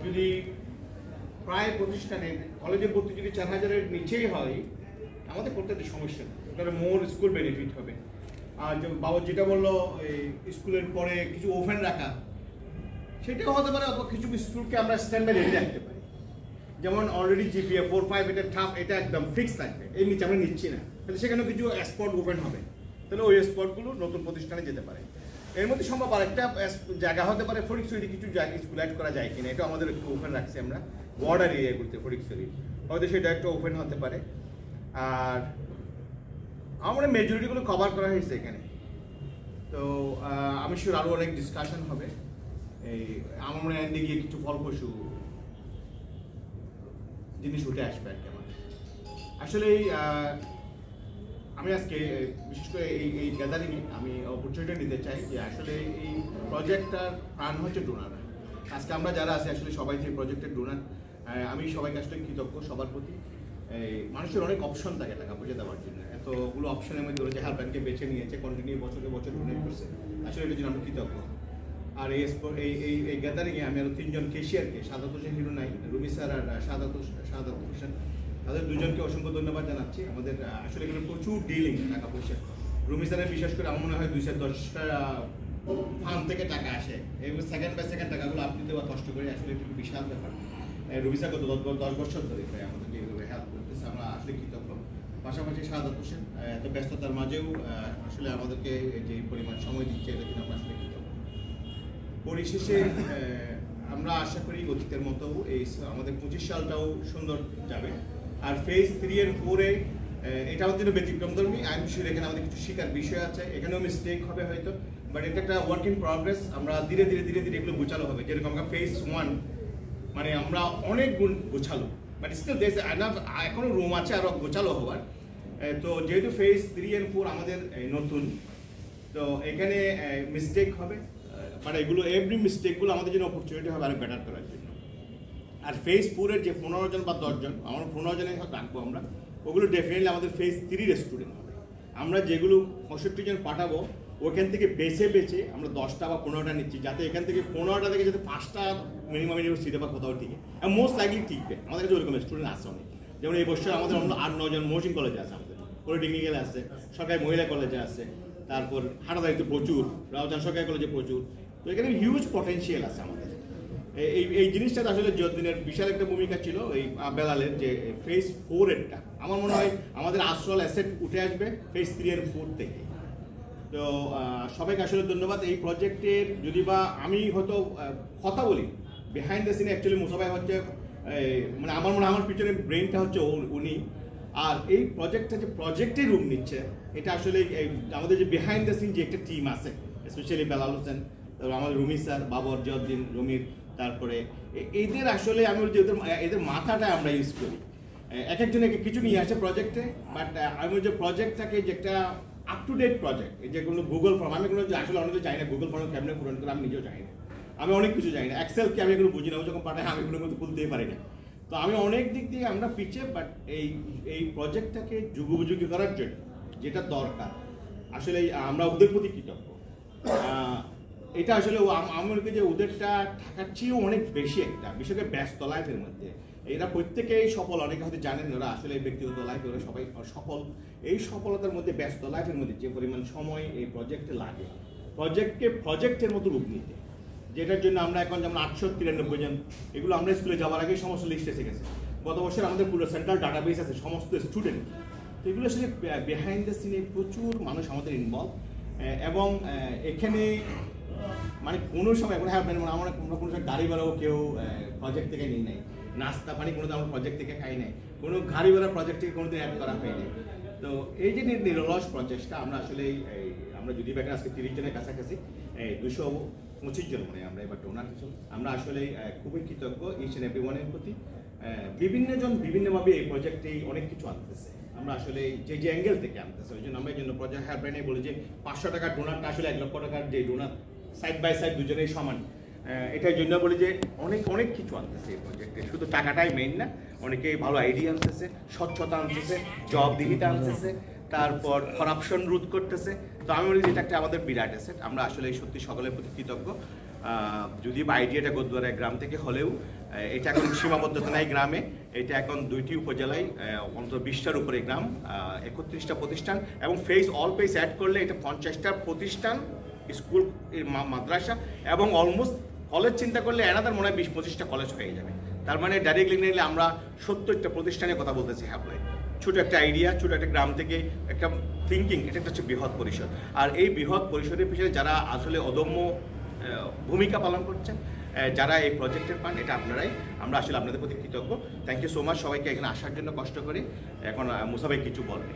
যদি প্রায় প্রতিষ্ঠানে কলেজে ভর্তি যদি 4000-এর নিচেই হয় আমাদের করতে সমস্যা নেই, ওটা মোর স্কুল বেনিফিট হবে। আর বাবা যেটা বললো এই স্কুলের পরে কিছু ওপেন রাখা, সেটাও হতে পারে। অথবা কিছু স্কুলকে আমরা স্ট্যান্ডার্ড রেডি রাখতে পারি, যেমন অলরেডি জিপিএ 4-5 এটা ঠাপ, এটা একদম ফিক্স থাকবে, এর নিচে আমরা নিচ্ছি না, তাহলে সেখানে কিছু স্পট ওপেন হবে, তাহলে ওই স্পটগুলো নতুন প্রতিষ্ঠানে যেতে পারে। এর মধ্যে সম্ভব আরেকটা জায়গা হতে পারে ফটিকছড়ি, কিছু জায়গা স্কুল অ্যাড করা যায় কিনা, এটা আমাদের একটু ওপেন রাখছি আমরা বর্ডার এরিয়াগুলোতে ফটিকছড়ি, হয়তো সেটা একটু ওপেন হতে পারে। আর আমার মেজরিটিগুলো কভার করা হয়েছে এখানে, তো আমি শিওর আরও অনেক ডিসকাশন হবে। এই আমার মনে হয় গিয়ে কিছু ফলপ্রসূ জিনিস উঠে আসবে আর কি। আমার আসলে আমি আজকে বিশেষ করে এই গ্যাদারিংয়ে আমি অপরচুনিটি নিতে চাই যে আসলে এই প্রজেক্টটার প্রাণ হচ্ছে ডোনাররা। আজকে আমরা যারা আছি আসলে সবাই যে প্রজেক্টের ডোনার, আমি সবাইকে আসলে কৃতজ্ঞ সবার প্রতি। মানুষের অনেক অপশন থাকে টাকা পয়সা দেওয়ার জন্য, এতগুলো অপশনের মধ্যে ওরা যে হেল্পলাইনকে বেছে নিয়েছে, কন্টিনিউ বছরে বছর ডোনেট করছে, আসলে এটার জন্য আমি কৃতজ্ঞ। আর এই গ্যাদারিংয়ে আমি আরও 3 জন কেশিয়ারকে, সাদাত হোসেন হিরো নাই, রুমি স্যার আর সাদাত হোসেন, তাদের 2 জনকে অসংখ্য ধন্যবাদ জানাচ্ছি। আমাদের আসলে এখানে প্রচুর ডিলিং টাকা পয়সা, রুমি স্যারের বিশেষ করে আমার মনে হয় 210টা ফান্ড থেকে টাকা আসে, এগুলো সেকেন্ড বাই সেকেন্ড টাকাগুলো আপনি দেওয়া কষ্ট করে আসলে একটু বিশাল ব্যাপার। রুমি স্যার গত 10 বছর ধরে প্রায় আমাদেরকে এইভাবে হেল্প করতেছে, আমরা আসলে কৃতজ্ঞ। পাশাপাশি সাদাত হোসেন এত ব্যস্ততার মাঝেও আসলে আমাদেরকে যে পরিমাণ সময় দিচ্ছে, এটা কিন্তু আমরা আসলে কৃতজ্ঞ। পরিশেষে আমরা আশা করি অতীতের মতো এই আমাদের 25 সালটাও সুন্দর যাবে। আর ফেজ 3 এর 4-এ এটা আমাদের জন্য ব্যতিক্রমধর্মী। আমি শিওর এখানে আমাদের কিছু শেখার বিষয় আছে, এখানেও মিস্টেক হবে হয়তো, বাট এটা একটা ওয়ার্ক ইন প্রগ্রেস। আমরা ধীরে ধীরে এগুলো গোছালো হবে। যেরকম আমরা ফেজ 1 মানে আমরা অনেক গুণ গোছালো, বাট স্টিল দেশ এখনো রুম আছে আরও গোছালো হওয়ার। তো যেহেতু ফেজ 3 এর 4 আমাদের নতুন, তো এখানে মিস্টেক হবে, বাট এগুলো এভরি মিস্টেকগুলো আমাদের জন্য অপরচুনিটি হবে আরো বেটার করার জন্য। আর ফেজ 4-এর যে 15 জন বা 10 জন, আমরা 15 জনে রাখবো আমরা, ওগুলো ডেফিনেটলি আমাদের ফেজ 3-এর স্টুডেন্ট হবে। আমরা যেগুলো 65 জন পাঠাবো ওখান থেকে বেছে আমরা 10টা বা 15টা নিচ্ছি, যাতে এখান থেকে 15টা থেকে যাতে 5টা মিনিমাম ইউনিভার্সিটি বা কোথাও ঠিক এবং মোস্ট লাইকলি ঠিকবে। আমাদের কাছে ওরকম স্টুডেন্ট আসছে অনেক, যেমন এই বছর আমাদের 8-9 জন মহসিন কলেজে আছে, আমাদের পলিটেকনিক্যালে আছে, সরকারি মহিলা কলেজে আছে, তারপর হাটাদারিতে প্রচুর, রাউজান সরকারি কলেজে প্রচুর। তো এখানে হিউজ পটেনশিয়াল আছে আমাদের। এই জিনিসটা আসলে যতদিনের বিশাল একটা ভূমিকা ছিল এই বেলালের যে ফেজ 4-এরটা, আমার মনে হয় আমাদের আসল অ্যাসেট উঠে আসবে ফেজ 3 এর 4 থেকে। তো সবাইকে আসলে ধন্যবাদ। এই প্রজেক্টের যদি বা আমি হয়তো কথা বলি বিহাইন্ড দ্য সিনে, অ্যাকচুয়ালি মুসাভাই হচ্ছে মানে আমার মনে হয় আমার পিছনে ব্রেনটা হচ্ছে উনি। আর এই প্রজেক্টটা যে প্রজেক্টে রূপ নিচ্ছে, এটা আসলে আমাদের যে বিহাইন্ড দ্য সিন যে একটা টিম আছে, স্পেশালি বেলাল হোসেন, তারপর আমাদের রুমি স্যার, বাবর জিয়াউদ্দিন রুমির, তারপরে এদের আসলে আমি বলছি এদের মাথাটা আমরা ইউজ করি। এক একজনে কিছু নিয়ে আসে প্রজেক্টে, বাট আমি বলছি প্রজেক্টটাকে যে একটা আপ টু ডেট প্রজেক্ট, এই যেগুলো গুগল ফর্ম, আমি কোনো আসলে অনেকে জানি না গুগল ফর্ম কেমনে পূরণ করে, আমি নিজেও জানি না, আমি অনেক কিছু জানি না, এক্সেলকে আমি এগুলো বুঝি না, যখন পাঠাই আমি এগুলোর মধ্যে খুলতেই পারি না। তো আমি অনেক দিক দিয়ে আমরা পিছিয়ে, বাট এই প্রজেক্টটাকে যুগোপযোগী করার জন্য যেটা দরকার আসলে আমরা ওদের প্রতি কৃতজ্ঞ। এটা আসলে আমার যে ওদেরটা থাকার চেয়েও অনেক বেশি একটা, বিশেষ করে ব্যস্ত লাইফের মধ্যে এরা প্রত্যেকেই সফল, অনেকে হয়তো জানেন ওরা আসলে ব্যক্তিগত লাইফে ওরা সবাই সফল। এই সফলতার মধ্যে ব্যস্ত লাইফের মধ্যে যে পরিমাণ সময় এই প্রজেক্টে লাগে, প্রজেক্টের মতো রূপ নিতে, যেটার জন্য আমরা এখন যেমন 893 জন, এগুলো আমরা স্কুলে যাওয়ার আগে সমস্ত লিস্ট এসে গেছে। গত বছর আমাদের পুরো সেন্ট্রাল ডাটাবেস আছে সমস্ত স্টুডেন্ট। তো এগুলো আসলে বিহাইন্ড দ্য সিনে প্রচুর মানুষ আমাদের ইনভলভ, এবং এখানে মানে কোনো সময় এখন হ্যাঁ মানে আমরা কোনো সময় গাড়ি ভাড়াও কেউ প্রজেক্ট থেকে নিই নাই, নাস্তা পানি কোনোদিন আমরা প্রজেক্ট থেকে খাই নাই, কোনো গাড়ি ভাড়া প্রজেক্ট থেকে কোনোদিন অ্যাড করা হয়নি। তো এই যে নিরলস প্রচেষ্টা, আমরা আসলে আমরা যদি ব্যাপারে আজকে 30 জনের কাছাকাছি 225 জন মানে আমরা এবার ডোনার হিসেবে আমরা আসলে খুবই কৃতজ্ঞ ইচ অ্যান্ড এভরিওয়ানের প্রতি। বিভিন্ন জন বিভিন্নভাবে এই প্রজেক্টে অনেক কিছু আনতেছে, আমরা আসলে যে অ্যাঙ্গেল থেকে আনতেছে, ওই জন্য আমরা এই জন্য প্রজেক্ট হেল্পলাইনে বলি যে 500 টাকার ডোনারটা আসলে 1 লক্ষ টাকার যে ডোনার সাইড বাই সাইড দুজনেই সমান। এটার জন্য বলি যে অনেক কিছু আনতেছে এই প্রজেক্টে, শুধু টাকাটাই মেইন না, অনেকেই ভালো আইডিয়া আনতেছে, স্বচ্ছতা আনতেছে, জবাবদিহিতা আনতেছে, তারপর করাপশন রোধ করতেছে। তো আমি বলি যে এটা একটা আমাদের বিরাট অ্যাসেট, আমরা আসলে সত্যি সকলের প্রতি কৃতজ্ঞ। যদি বা আইডিয়াটা গোদুয়ারা গ্রাম থেকে হলেও এটা এখন সীমাবদ্ধতা নাই গ্রামে, এটা এখন 2টি উপজেলায় অন্তত 20টার উপরে গ্রাম, 31টা প্রতিষ্ঠান এবং অল ফেজ অ্যাড করলে এটা 50টা প্রতিষ্ঠান, স্কুল, মাদ্রাসা এবং অলমোস্ট কলেজ চিন্তা করলে অ্যানাদার মনে হয় 20-25টা কলেজ হয়ে যাবে। তার মানে ডাইরেক্টলি নিলে আমরা 70টা প্রতিষ্ঠানের কথা বলতেছি হ্যাপলাই। ছোট একটা আইডিয়া, ছোট একটা গ্রাম থেকে একটা থিঙ্কিং, এটা হচ্ছে বৃহৎ পরিষদ। আর এই বৃহৎ পরিষদের পিছনে যারা আসলে অদম্য ভূমিকা পালন করছেন, যারা এই প্রজেক্টের পান, এটা আপনারাই। আমরা আসলে আপনাদের প্রতি কৃতজ্ঞ। থ্যাংক ইউ সো মাচ সবাইকে এখানে আসার জন্য কষ্ট করে। এখন মুসা ভাই কিছু বলবে।